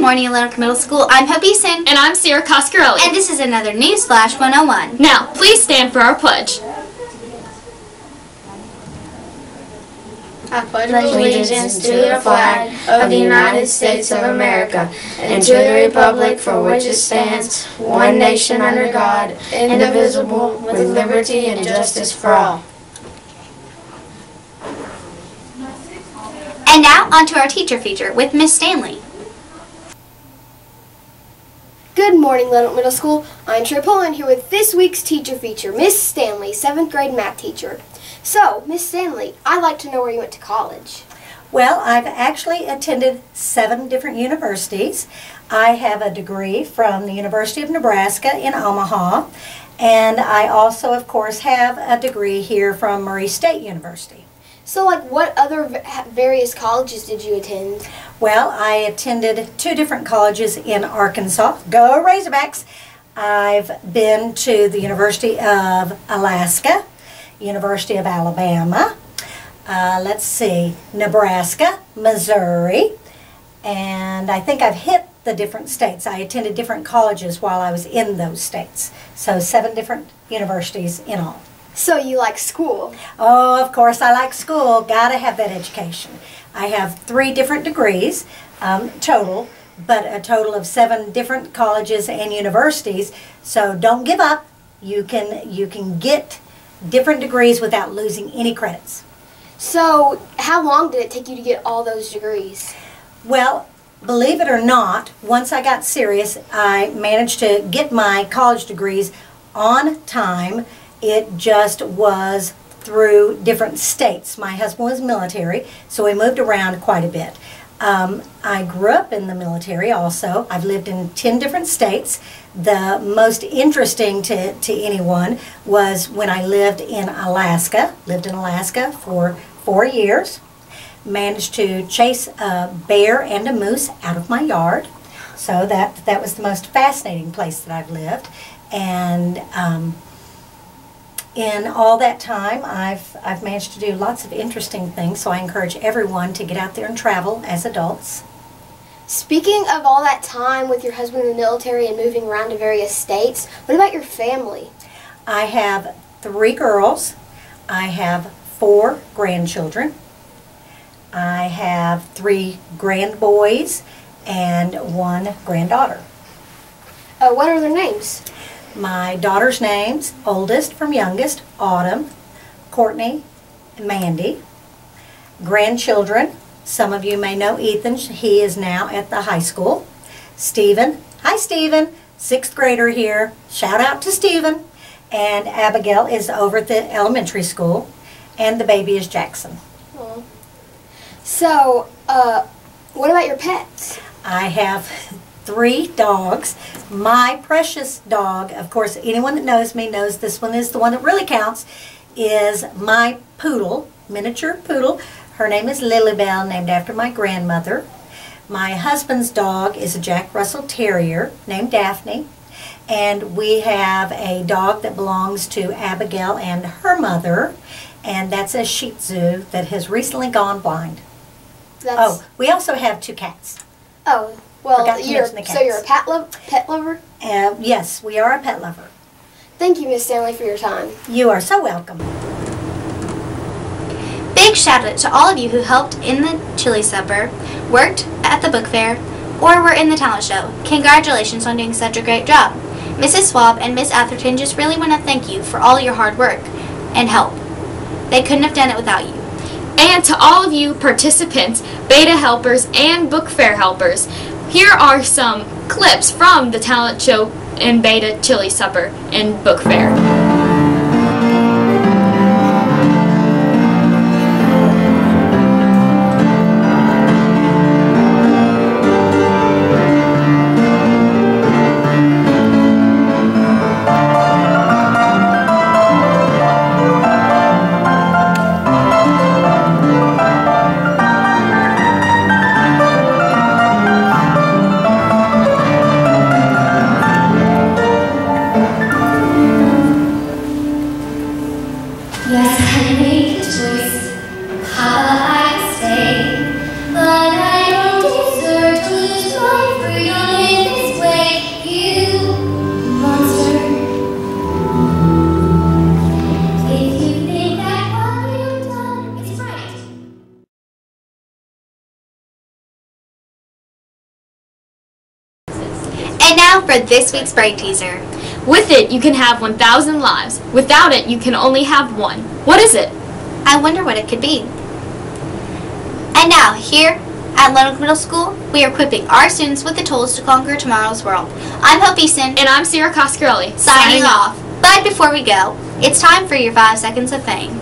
morning, Atlantic Middle School. I'm Hope Eason. And I'm Sierra Coscarelli. And this is another Newsflash 101. Now, please stand for our pledge. I pledge allegiance to the flag of the United States of America and to the republic for which it stands, one nation under God, indivisible, with liberty and justice for all. And now, on to our teacher feature with Miss Stanley. Good morning, Little Middle School. I'm Trey Pullen here with this week's teacher feature, Miss Stanley, 7th grade math teacher. So, Miss Stanley, I'd like to know where you went to college. Well, I've actually attended 7 different universities. I have a degree from the University of Nebraska in Omaha, and I also, of course, have a degree here from Murray State University. So, what other various colleges did you attend? Well, I attended 2 different colleges in Arkansas. Go Razorbacks! I've been to the University of Alaska, University of Alabama, Nebraska, Missouri, and I think I've hit the different states. I attended different colleges while I was in those states. So 7 different universities in all. So you like school? Oh, of course I like school. Gotta have that education. I have 3 different degrees total, but a total of 7 different colleges and universities. So don't give up. You can get different degrees without losing any credits. So how long did it take you to get all those degrees? Well, believe it or not, once I got serious, I managed to get my college degrees on time. It just was through different states. My husband was military, so we moved around quite a bit. I grew up in the military also. I've lived in 10 different states. The most interesting to anyone was when I lived in Alaska. Lived in Alaska for 4 years. Managed to chase a bear and a moose out of my yard. So that was the most fascinating place that I've lived. And in all that time, I've managed to do lots of interesting things, so I encourage everyone to get out there and travel as adults. Speaking of all that time with your husband in the military and moving around to various states, what about your family? I have 3 girls. I have 4 grandchildren. I have 3 grandboys and 1 granddaughter. What are their names? My daughter's names, oldest from youngest, Autumn, Courtney, and Mandy. Grandchildren, some of you may know Ethan. He is now at the high school. Stephen, hi Stephen, 6th grader here. Shout out to Stephen. And Abigail is over at the elementary school. And the baby is Jackson. Aww. So, what about your pets? I have 3 dogs. My precious dog, of course, anyone that knows me knows this one is the one that really counts, is my poodle, miniature poodle. Her name is Lilybell, named after my grandmother. My husband's dog is a Jack Russell Terrier named Daphne. And we have a dog that belongs to Abigail and her mother, and that's a Shih Tzu that has recently gone blind. Oh, we also have 2 cats. Oh, well, so you're a pet lover? Yes, we are a pet lover. Thank you, Miss Stanley, for your time. You are so welcome. Big shout out to all of you who helped in the Chili Supper, worked at the book fair, or were in the talent show. Congratulations on doing such a great job. Mrs. Swab and Miss Atherton just really want to thank you for all your hard work and help. They couldn't have done it without you. And to all of you participants, beta helpers, and book fair helpers, here are some clips from the talent show and beta chili supper and book fair. Papa, I stay, but I don't deserve to lose my We're going this way, you monster. If you think that what you've done is right. And now for this week's brain teaser. With it, you can have 1,000 lives. Without it, you can only have one. What is it? I wonder what it could be. And now, here at Lone Oak Middle School, we are equipping our students with the tools to conquer tomorrow's world. I'm Hope Easton. And I'm Sierra Coscarelli. Signing off. But before we go, it's time for your 5 seconds of fame.